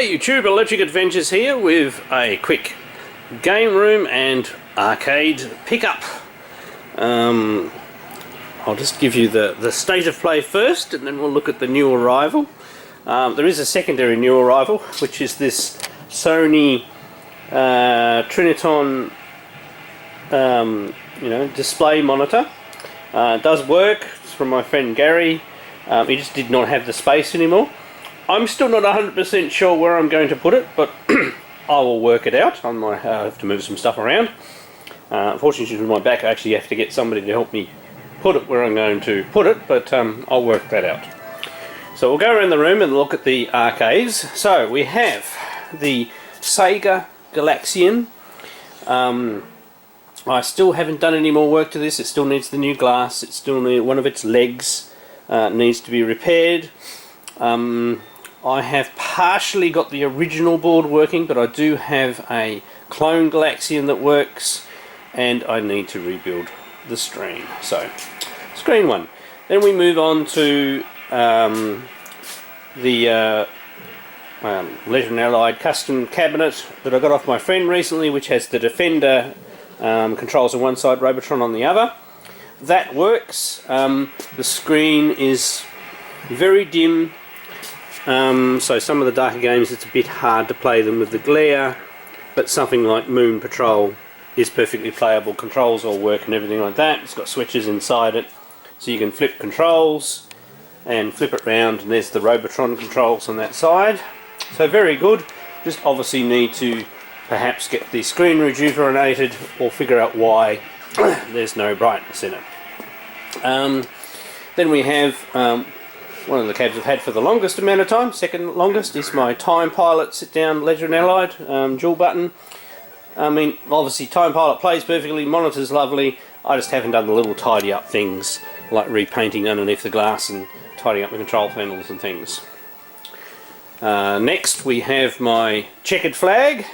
Hey YouTube, Electric Adventures here with a quick game room and arcade pickup. I'll just give you the state of play first and then we'll look at the new arrival. There is a secondary new arrival, which is this Sony Triniton display monitor. It does work. It's from my friend Garry. He just did not have the space anymore. I'm still not 100% sure where I'm going to put it, but I will work it out. I might have to move some stuff around. Unfortunately, with my back, I actually have to get somebody to help me put it where I'm going to put it, but I'll work that out. So we'll go around the room and look at the arcades. So we have the Sega Galaxian. I still haven't done any more work to this. It still needs the new glass. It still needs one of its legs needs to be repaired. I have partially got the original board working, but I do have a clone Galaxian that works, and I need to rebuild the screen. So, screen one. Then we move on to the Leisure and Allied custom cabinet that I got off my friend recently, which has the Defender controls on one side, Robotron on the other. That works. The screen is very dim. So some of the darker games it's a bit hard to play them with the glare, but something like Moon Patrol is perfectly playable. Controls all work and everything like that. It's got switches inside it, so you can flip controls and flip it round, and there's the Robotron controls on that side. So very good. Just obviously need to perhaps get the screen rejuvenated or figure out why there's no brightness in it. Then we have one of the cabs I've had for the longest amount of time, second longest, is my Time Pilot sit-down Leisure and Allied dual button. I mean, obviously Time Pilot plays perfectly, monitor's lovely. I just haven't done the little tidy up things like repainting underneath the glass and tidying up the control panels and things. Next we have my Checkered Flag,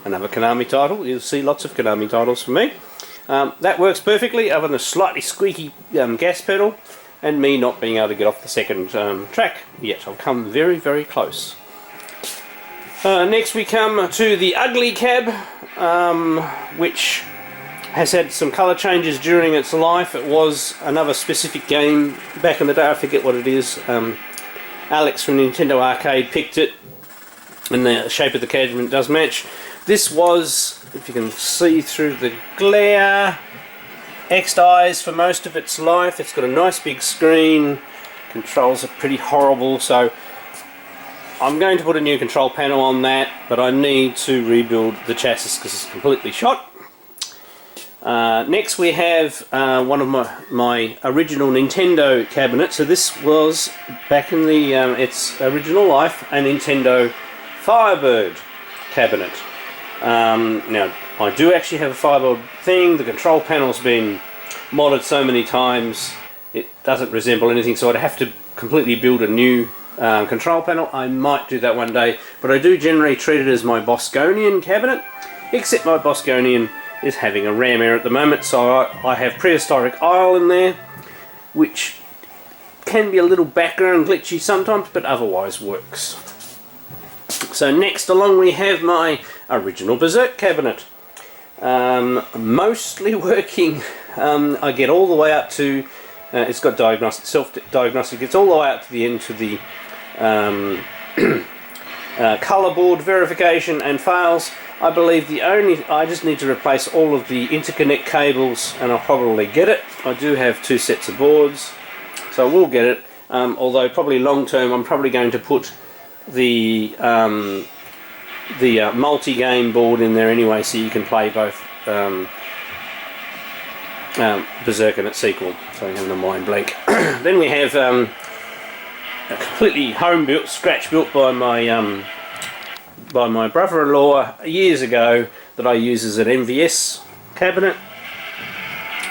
another Konami title. You'll see lots of Konami titles from me. That works perfectly, other than a slightly squeaky gas pedal, and me not being able to get off the second track yet. I've come very, very close. Next we come to the Ugly Cab, which has had some colour changes during its life. It was another specific game back in the day, I forget what it is. Alex from Nintendo Arcade picked it, and the shape of the cabinet does match. This was, if you can see through the glare, X-Eyes for most of its life. It's got a nice big screen. Controls are pretty horrible, so I'm going to put a new control panel on that, but I need to rebuild the chassis because it's completely shot. Next we have one of my original Nintendo cabinets. So this was, back in the its original life, a Nintendo Firebird cabinet. Now, I do actually have a Firebird thing. The control panel's been modded so many times it doesn't resemble anything, so I'd have to completely build a new control panel. I might do that one day, but I do generally treat it as my Bosconian cabinet, except my Bosconian is having a RAM error at the moment, so I have Prehistoric Isle in there, which can be a little background glitchy sometimes, but otherwise works. So next along we have my original Berserk cabinet. Mostly working. I get all the way up to, it's got diagnostic, self-diagnostic, it's all the way up to the end to the colour board verification and fails. I believe I just need to replace all of the interconnect cables and I'll probably get it. I do have two sets of boards, so I will get it, although probably long term I'm probably going to put the multi-game board in there anyway, so you can play both Berserk and its sequel. So I'm having a mind blank. Then we have a completely home-built, scratch-built by my brother-in-law years ago that I use as an MVS cabinet.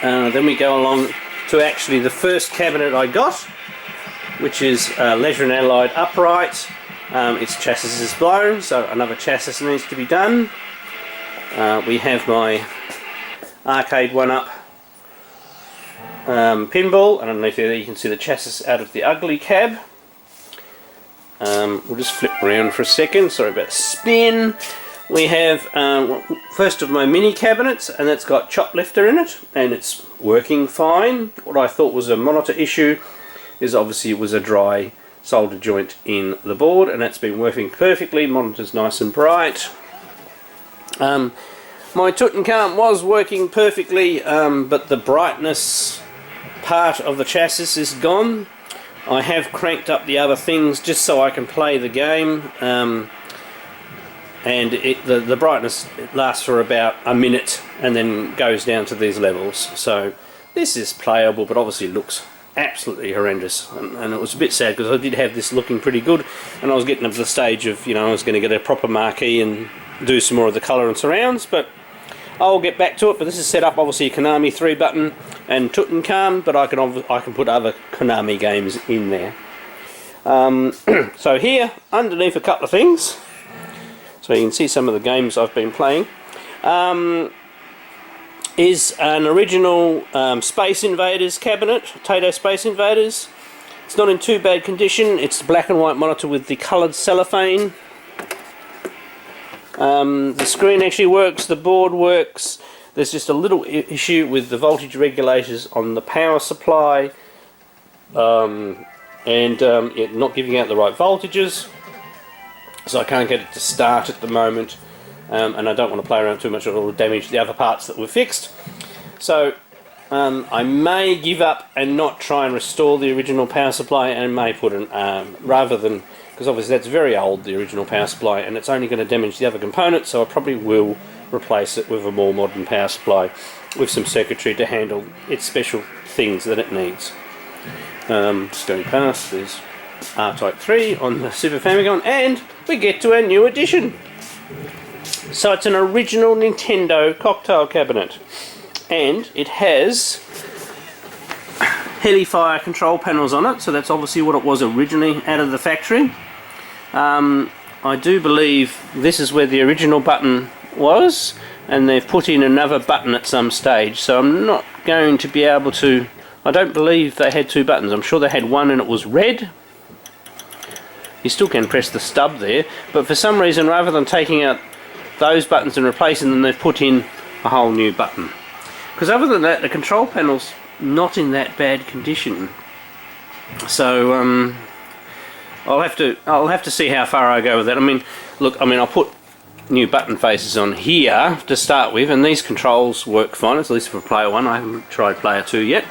Then we go along to actually the first cabinet I got, which is Leisure and Allied upright. Its chassis is blown, so another chassis needs to be done. We have my arcade 1-up pinball, and underneath there you can see the chassis out of the Ugly Cab. We'll just flip around for a second. Sorry about the spin. We have first of my mini cabinets, and that's got choplifter in it, and it's working fine. What I thought was a monitor issue is obviously it was a dry solder joint in the board, and that's been working perfectly. Monitor's nice and bright. My Tutankhamun was working perfectly, but the brightness part of the chassis is gone. I have cranked up the other things just so I can play the game, and the brightness lasts for about a minute and then goes down to these levels. So this is playable, but obviously looks absolutely horrendous, and it was a bit sad because I did have this looking pretty good, and I was getting up to the stage of, you know, I was going to get a proper marquee and do some more of the colour and surrounds, but I'll get back to it. But this is set up obviously a Konami 3-button and Tutankhamun, but I can put other Konami games in there. So here underneath a couple of things, so you can see some of the games I've been playing, is an original Space Invaders cabinet, Tato Space Invaders. It's not in too bad condition. It's the black and white monitor with the coloured cellophane. The screen actually works, the board works. There's just a little issue with the voltage regulators on the power supply, and it not giving out the right voltages, so I can't get it to start at the moment, and I don't want to play around too much or it will damage the other parts that were fixed. So I may give up and not try and restore the original power supply, and may put an rather than, because obviously that's very old, the original power supply, and it's only going to damage the other components, so I probably will replace it with a more modern power supply with some circuitry to handle its special things that it needs. Just going past, there's R-Type 3 on the Super Famicom, and we get to our new edition. So it's an original Nintendo cocktail cabinet, and it has Helifire control panels on it, so that's obviously what it was originally out of the factory. I do believe this is where the original button was, and they've put in another button at some stage, so I'm not going to be able to, I don't believe they had two buttons. I'm sure they had one and it was red. You still can press the stub there, but for some reason, rather than taking out those buttons and replacing them, they've put in a whole new button. Because other than that, the control panel's not in that bad condition. So I'll have to see how far I go with that. I mean, look, I'll put new button faces on here to start with, and these controls work fine, at least for player 1. I haven't tried player 2 yet.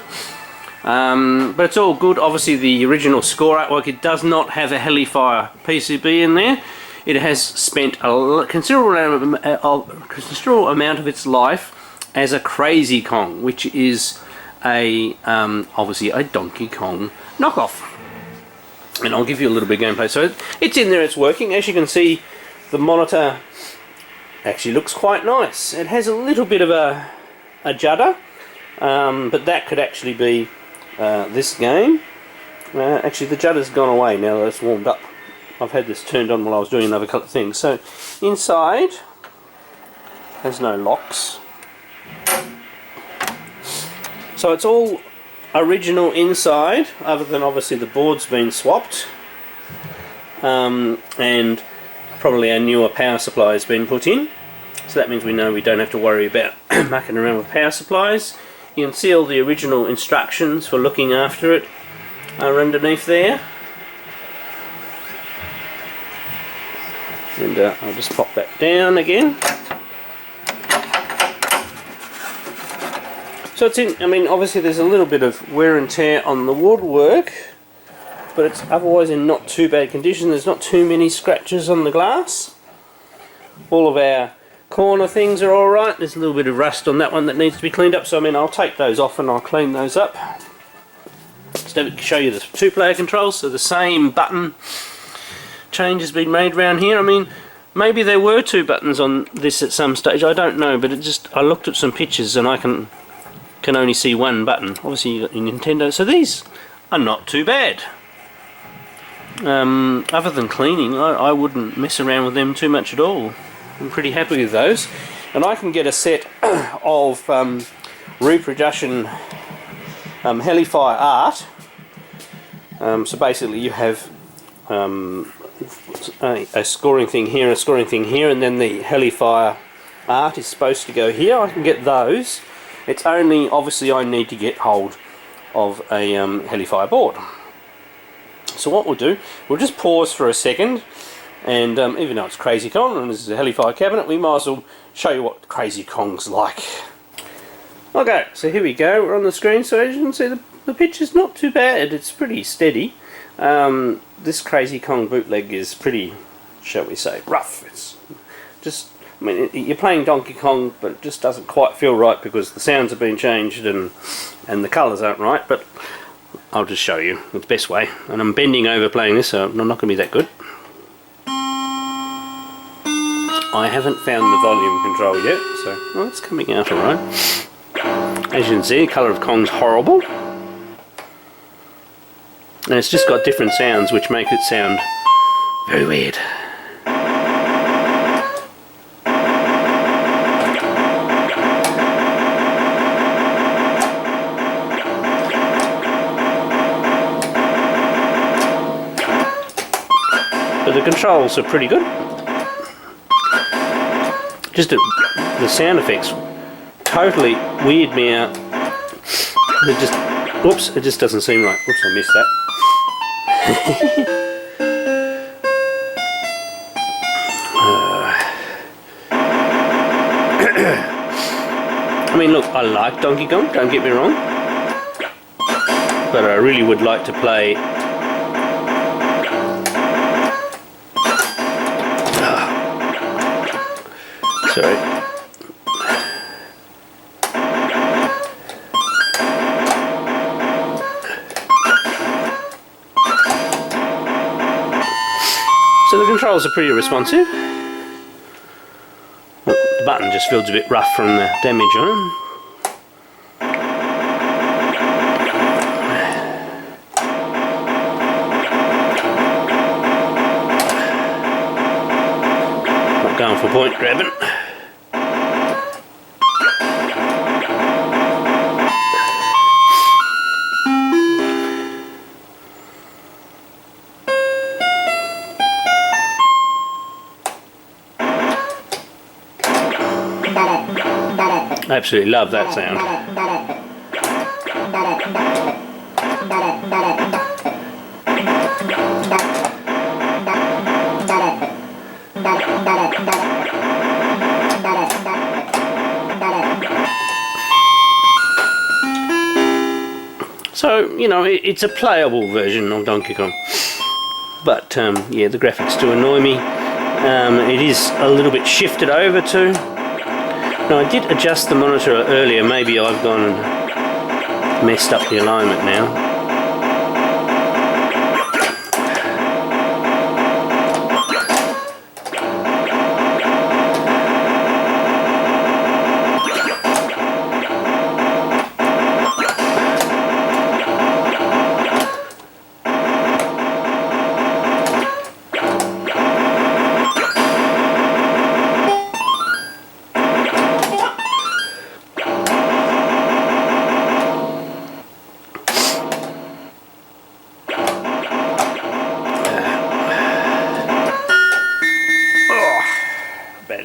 But it's all good. Obviously the original score artwork, it does not have a Helifire PCB in there. It has spent a considerable amount of its life as a Crazy Kong, which is a obviously a Donkey Kong knockoff. And I'll give you a little bit of gameplay. So it's in there, it's working. As you can see, the monitor actually looks quite nice. It has a little bit of a judder, but that could actually be this game. Actually, the judder's gone away now that it's warmed up. I've had this turned on while I was doing another couple of things. So inside has no locks. So it's all original inside, other than obviously the board's been swapped, and probably a newer power supply has been put in. So that means we know we don't have to worry about mucking around with power supplies. You can see all the original instructions for looking after it are underneath there. And I'll just pop that down again. So it's in, obviously there's a little bit of wear and tear on the woodwork, but it's otherwise in not too bad condition. There's not too many scratches on the glass. All of our corner things are alright. There's a little bit of rust on that one that needs to be cleaned up, so I'll take those off and I'll clean those up. Just to show you the two-player controls, so the same button change has been made around here. Maybe there were two buttons on this at some stage, I don't know, but I looked at some pictures and I can only see one button. Obviously you've got your Nintendo, so these are not too bad. Other than cleaning, I wouldn't mess around with them too much at all. I'm pretty happy with those. And I can get a set of reproduction Helifire art. So basically you have a scoring thing here and a scoring thing here, and then the Helifire art is supposed to go here. I can get those. It's only, obviously, I need to get hold of a Helifire board. So what we'll do, we'll just pause for a second, and even though it's Crazy Kong and this is a Helifire cabinet, we might as well show you what Crazy Kong's like. Okay, so here we go, we're on the screen, so as you can see the picture's not too bad, it's pretty steady. This Crazy Kong Bootleg is pretty, shall we say, rough. It's just, I mean, you're playing Donkey Kong, but it just doesn't quite feel right because the sounds have been changed and the colours aren't right, but I'll just show you the best way. And I'm bending over playing this, so I'm not going to be that good. I haven't found the volume control yet, so well, it's coming out alright. As you can see, the colour of Kong's horrible. And it's just got different sounds which make it sound very weird. But the controls are pretty good. Just the sound effects totally weird me out. It just, oops, it just doesn't seem right. Oops, I missed that. I mean, look, I like Donkey Kong, don't get me wrong, but I really would like to play sorry. So the controls are pretty responsive. The button just feels a bit rough from the damage on them. Not going for point grabbing. I absolutely love that sound. So, you know, it's a playable version of Donkey Kong. But, yeah, the graphics do annoy me. It is a little bit shifted over to. Now, I did adjust the monitor earlier. Maybe I've gone and messed up the alignment now.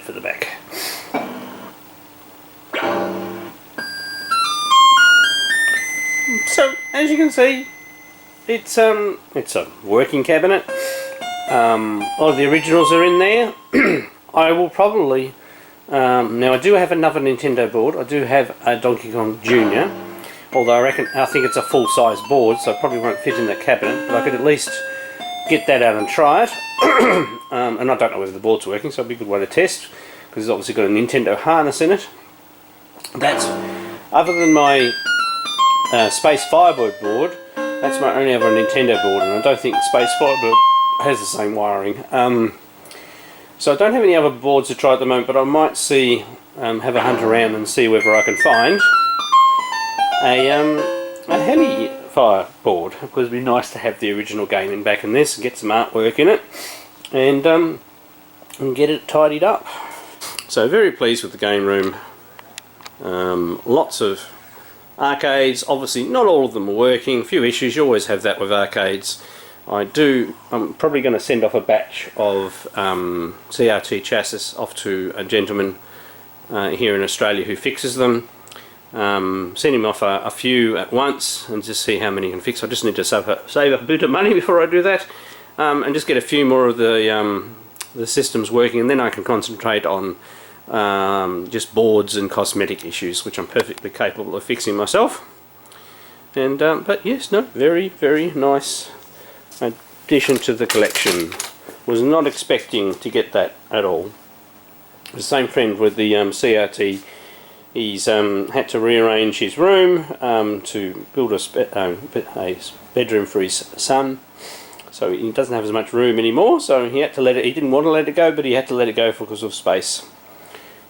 For the back. So as you can see, it's a working cabinet. A lot of the originals are in there. I will probably now I do have another Nintendo board. I do have a Donkey Kong Jr. Although I think it's a full-size board, so it probably won't fit in the cabinet. But I could at least get that out and try it. And I don't know whether the board's working, so it'll be a good way to test, because it's obviously got a Nintendo harness in it. That's, other than my Space Firebird board, that's my only other Nintendo board, and I don't think Space Firebird has the same wiring. So I don't have any other boards to try at the moment, but I might see, have a hunt around and see whether I can find a Helifire board, because it'd be nice to have the original game back in this and get some artwork in it, and get it tidied up. So very pleased with the game room. Lots of arcades. Obviously not all of them are working. A few issues, you always have that with arcades. I'm probably going to send off a batch of CRT chassis off to a gentleman here in Australia who fixes them. Send him off a few at once and just see how many he can fix. I just need to save a bit of money before I do that, and just get a few more of the systems working, and then I can concentrate on just boards and cosmetic issues, which I'm perfectly capable of fixing myself. And but yes, no, very, very nice addition to the collection. Was not expecting to get that at all. The same friend with the CRT, he's had to rearrange his room to build a bedroom for his son. So he doesn't have as much room anymore, so he had to let it. He didn't want to let it go, but he had to let it go because of space.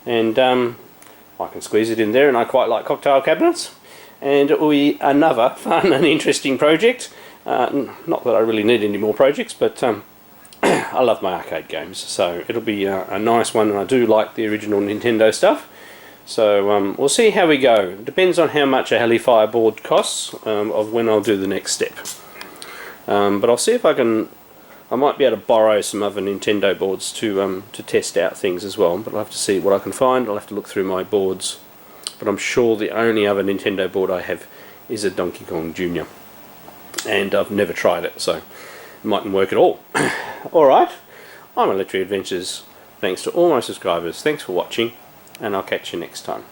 And I can squeeze it in there, and I quite like cocktail cabinets. And it will be another fun and interesting project. Not that I really need any more projects, but I love my arcade games, so it'll be a nice one, and I do like the original Nintendo stuff. So we'll see how we go. It depends on how much a Helifire board costs, of when I'll do the next step. But I'll see if I might be able to borrow some other Nintendo boards to test out things as well, but I'll have to see what I can find. I'll have to look through my boards. But I'm sure the only other Nintendo board I have is a Donkey Kong Jr. And I've never tried it, so it mightn't work at all. Alright, I'm Electric Adventures. Thanks to all my subscribers. Thanks for watching, and I'll catch you next time.